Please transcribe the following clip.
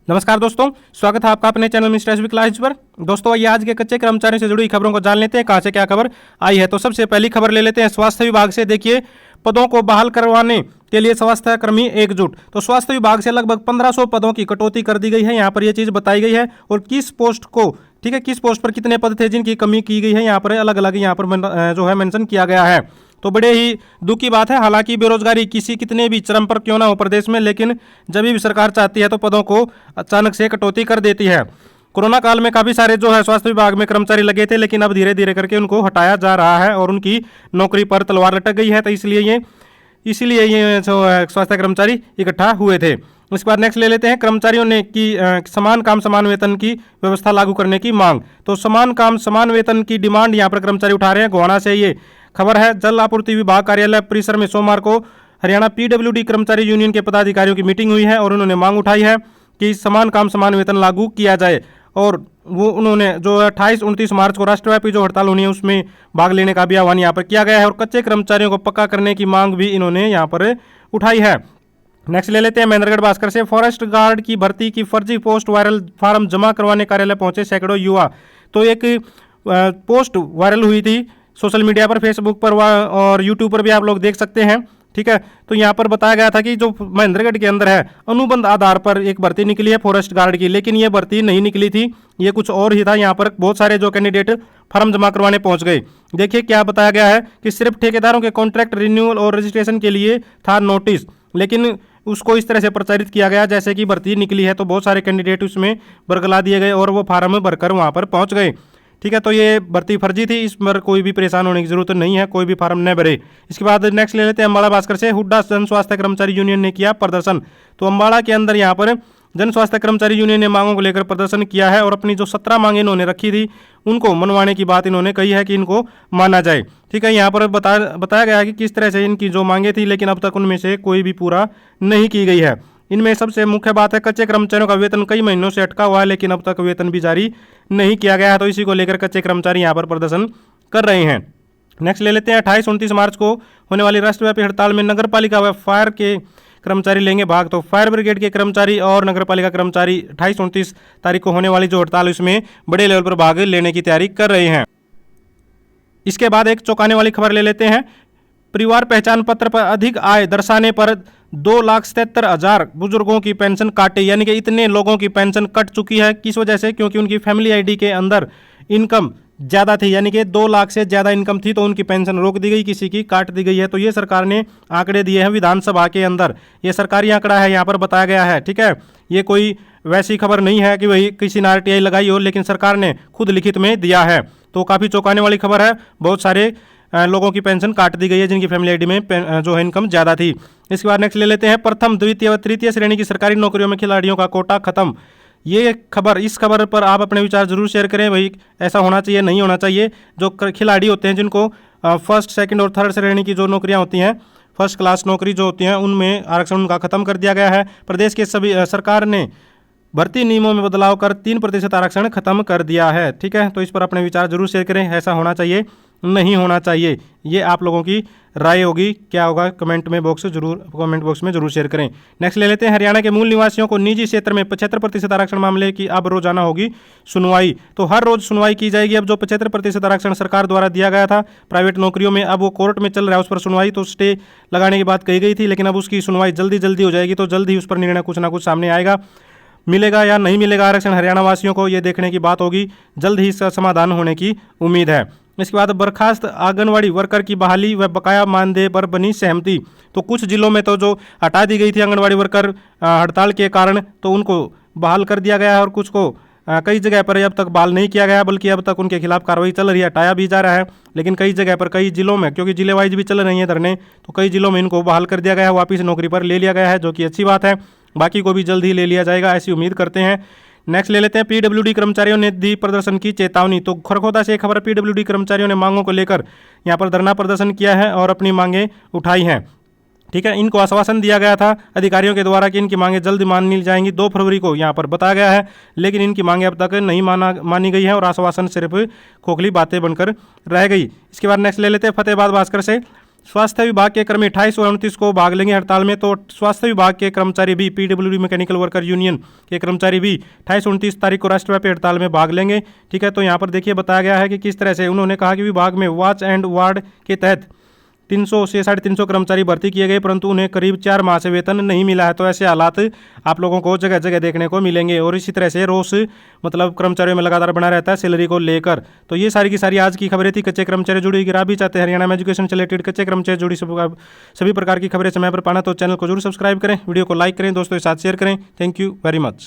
नमस्कार दोस्तों, स्वागत है आपका अपने चैनल मिस्टर एसबी क्लास पर। दोस्तों आइए आज के कच्चे कर्मचारियों से जुड़ी खबरों को जान लेते हैं, कहां से क्या खबर आई है। तो सबसे पहली खबर ले लेते हैं स्वास्थ्य विभाग से। देखिए, पदों को बहाल करवाने के लिए स्वास्थ्य कर्मी एकजुट। तो स्वास्थ्य विभाग से लगभग 1500 पदों की कटौती कर दी गई है। यहाँ पर यह चीज बताई गई है और किस पोस्ट को, ठीक है, किस पोस्ट पर कितने पद थे जिनकी कमी की गई है, यहाँ पर अलग अलग यहाँ पर जो है मेंशन किया गया है। तो बड़े ही दुख की बात है। हालांकि बेरोजगारी किसी कितने भी चरम पर क्यों ना हो प्रदेश में, लेकिन जब भी सरकार चाहती है तो पदों को अचानक से कटौती कर देती है। कोरोना काल में काफी सारे जो है स्वास्थ्य विभाग में कर्मचारी लगे थे, लेकिन अब धीरे धीरे करके उनको हटाया जा रहा है और उनकी नौकरी पर तलवार लटक गई है। तो इसीलिए ये जो स्वास्थ्य कर्मचारी इकट्ठा हुए थे। उसके बाद नेक्स्ट ले लेते हैं, कर्मचारियों ने की समान काम समान वेतन की व्यवस्था लागू करने की मांग। तो समान काम समान वेतन की डिमांड यहाँ पर कर्मचारी उठा रहे हैं। गोहाना से ये खबर है। जल आपूर्ति विभाग कार्यालय परिसर में सोमवार को हरियाणा पीडब्ल्यूडी कर्मचारी यूनियन के पदाधिकारियों की मीटिंग हुई है और उन्होंने मांग उठाई है कि समान काम समान वेतन लागू किया जाए। और वो उन्होंने जो 28-29 मार्च को राष्ट्रव्यापी जो हड़ताल होनी है उसमें भाग लेने का भी आह्वान यहाँ पर किया गया है और कच्चे कर्मचारियों को पक्का करने की मांग भी इन्होंने यहाँ पर उठाई है। नेक्स्ट ले लेते हैं महेंद्रगढ़ भास्कर से। फॉरेस्ट गार्ड की भर्ती की फर्जी पोस्ट वायरल, फार्म जमा करवाने कार्यालय पहुंचे सैकड़ों युवा। तो एक पोस्ट वायरल हुई थी सोशल मीडिया पर, फेसबुक पर और यूट्यूब पर भी आप लोग देख सकते हैं, ठीक है। तो यहाँ पर बताया गया था कि जो महेंद्रगढ़ के अंदर है अनुबंध आधार पर एक भर्ती निकली है फॉरेस्ट गार्ड की, लेकिन ये भर्ती नहीं निकली थी, ये कुछ और ही था। यहाँ पर बहुत सारे जो कैंडिडेट फार्म जमा करवाने पहुंच गए। देखिए क्या बताया गया है कि सिर्फ ठेकेदारों के कॉन्ट्रैक्ट रिन्यूअल और रजिस्ट्रेशन के लिए था नोटिस, लेकिन उसको इस तरह से प्रचारित किया गया जैसे कि भर्ती निकली है। तो बहुत सारे कैंडिडेट उसमें बरगला दिए गए और वो फार्म भरकर वहाँ पर पहुँच गए, ठीक है। तो ये भर्ती फर्जी थी, इस पर कोई भी परेशान होने की जरूरत नहीं है, कोई भी फार्म न भरे। इसके बाद नेक्स्ट ले लेते हैं अम्बाड़ा भास्कर से। हुड्डा जन स्वास्थ्य कर्मचारी यूनियन ने किया प्रदर्शन। तो अम्बाड़ा के अंदर यहाँ पर जन स्वास्थ्य कर्मचारी यूनियन ने मांगों को लेकर प्रदर्शन किया है और अपनी जो 17 मांगे इन्होंने रखी थी उनको मनवाने की बात इन्होंने कही है कि इनको माना जाए, ठीक है। यहाँ पर बताया गया है कि किस तरह से इनकी जो मांगे थी, लेकिन अब तक उनमें से कोई भी पूरा नहीं की गई है। इनमें सबसे मुख्य बात है कच्चे कर्मचारियों का वेतन कई महीनों से अटका हुआ है, लेकिन अब तक वेतन भी जारी नहीं किया गया है। तो इसी को लेकर कच्चे कर्मचारी यहाँ पर प्रदर्शन कर रहे हैं। नेक्स्ट ले लेते हैं 28-29 मार्च को होने वाली राष्ट्रव्यापी हड़ताल में नगर पालिका व फायर के कर्मचारी लेंगे भाग। तो फायर ब्रिगेड के कर्मचारी और नगर पालिका कर्मचारी 28-29 तारीख को होने वाली जो हड़ताल उसमें बड़े लेवल पर भाग लेने की तैयारी कर रहे हैं। इसके बाद एक चौंकाने वाली खबर ले लेते हैं। परिवार पहचान पत्र पर अधिक आय दर्शाने पर 2,77,000 बुजुर्गों की पेंशन काटी, यानी कि इतने लोगों की पेंशन कट चुकी है। किस वजह से? क्योंकि उनकी फैमिली आईडी के अंदर इनकम ज़्यादा थी, यानी कि 2 लाख से ज़्यादा इनकम थी, तो उनकी पेंशन रोक दी गई, किसी की काट दी गई है। तो ये सरकार ने आंकड़े दिए हैं विधानसभा के अंदर, ये सरकारी आंकड़ा है, यहाँ पर बताया गया है, ठीक है। ये कोई वैसी खबर नहीं है कि वही किसी ने RTI लगाई हो, लेकिन सरकार ने खुद लिखित में दिया है। तो काफ़ी चौंकाने वाली खबर है। बहुत सारे लोगों की पेंशन काट दी गई है जिनकी फैमिली आईडी में जो है इनकम ज़्यादा थी। इसके बाद नेक्स्ट ले लेते हैं प्रथम द्वितीय व तृतीय श्रेणी की सरकारी नौकरियों में खिलाड़ियों का कोटा खत्म। ये खबर, इस खबर पर आप अपने विचार जरूर शेयर करें। भाई ऐसा होना चाहिए, नहीं होना चाहिए। जो खिलाड़ी होते हैं जिनको फर्स्ट, सेकंड और थर्ड श्रेणी की जो नौकरियां होती हैं, फर्स्ट क्लास नौकरी जो होती हैं, उनमें आरक्षण उनका खत्म कर दिया गया है। प्रदेश के सभी सरकार ने भर्ती नियमों में बदलाव कर 3% आरक्षण खत्म कर दिया है, ठीक है। तो इस पर अपने विचार जरूर शेयर करें, ऐसा होना चाहिए, नहीं होना चाहिए, ये आप लोगों की राय होगी। क्या होगा कमेंट में बॉक्स में जरूर शेयर करें। नेक्स्ट ले लेते हैं हरियाणा के मूल निवासियों को निजी क्षेत्र में 75% आरक्षण मामले की अब रोजाना होगी सुनवाई। तो हर रोज सुनवाई की जाएगी। अब जो 75% आरक्षण सरकार द्वारा दिया गया था प्राइवेट नौकरियों में, अब वो कोर्ट में चल रहा है, उस पर सुनवाई तो स्टे लगाने की बात कही गई थी, लेकिन अब उसकी सुनवाई जल्दी हो जाएगी। तो जल्द ही उस पर निर्णय कुछ ना कुछ सामने आएगा। मिलेगा या नहीं मिलेगा आरक्षण हरियाणा वासियों को, ये देखने की बात होगी। जल्द ही इसका समाधान होने की उम्मीद है। इसके बाद बर्खास्त आंगनवाड़ी वर्कर की बहाली व बकाया मानदेय पर बनी सहमति। तो कुछ जिलों में तो जो हटा दी गई थी आंगनवाड़ी वर्कर हड़ताल के कारण, तो उनको बहाल कर दिया गया है और कुछ को कई जगह पर अब तक बहाल नहीं किया गया, बल्कि अब तक उनके खिलाफ कार्रवाई चल रही है, हटाया भी जा रहा है। लेकिन कई जगह पर, कई जिलों में, क्योंकि जिले वाइज भी चल रही है धरने, तो कई जिलों में इनको बहाल कर दिया गया है, वापिस नौकरी पर ले लिया गया है, जो कि अच्छी बात है। बाकी को भी जल्द ही ले लिया जाएगा, ऐसी उम्मीद करते हैं। नेक्स्ट ले लेते हैं पीडब्ल्यूडी कर्मचारियों ने दी प्रदर्शन की चेतावनी। तो खरखोदा से एक खबर, पीडब्ल्यूडी कर्मचारियों ने मांगों को लेकर यहाँ पर धरना प्रदर्शन किया है और अपनी मांगे उठाई हैं, ठीक है। इनको आश्वासन दिया गया था अधिकारियों के द्वारा कि इनकी मांगे जल्द मानी जाएंगी, 2 फरवरी को यहाँ पर बताया गया है, लेकिन इनकी मांगे अब तक नहीं मानी गई है और आश्वासन सिर्फ खोखली बातें बनकर रह गई। इसके बाद नेक्स्ट ले लेते हैं फतेहाबाद भास्कर से। स्वास्थ्य विभाग के कर्मी 28 और 29 को भाग लेंगे हड़ताल में। तो स्वास्थ्य विभाग के कर्मचारी भी, पीडब्ल्यूडी मैकेनिकल वर्कर यूनियन के कर्मचारी भी 28-29 तारीख को राष्ट्रव्यापी हड़ताल में भाग लेंगे। ठीक है, तो यहाँ पर देखिए बताया गया है कि किस तरह से उन्होंने कहा कि विभाग में वॉच एंड वार्ड के तहत 300 से 350 कर्मचारी भर्ती किए गए, परंतु उन्हें करीब 4 माह से वेतन नहीं मिला है। तो ऐसे हालात आप लोगों को जगह जगह देखने को मिलेंगे और इसी तरह से रोष मतलब कर्मचारियों में लगातार बना रहता है सैलरी को लेकर। तो ये सारी की सारी आज की खबरें थी कच्चे कर्मचारी जुड़ी। अगर आप भी चाहते हैं हरियाणा में एजुकेशन से रिलेटेड कच्चे कर्मचारी जुड़ी सभी प्रकार की खबरें समय पर पाना तो चैनल को जरूर सब्सक्राइब करें, वीडियो को लाइक करें, दोस्तों के साथ शेयर करें। Thank you very much.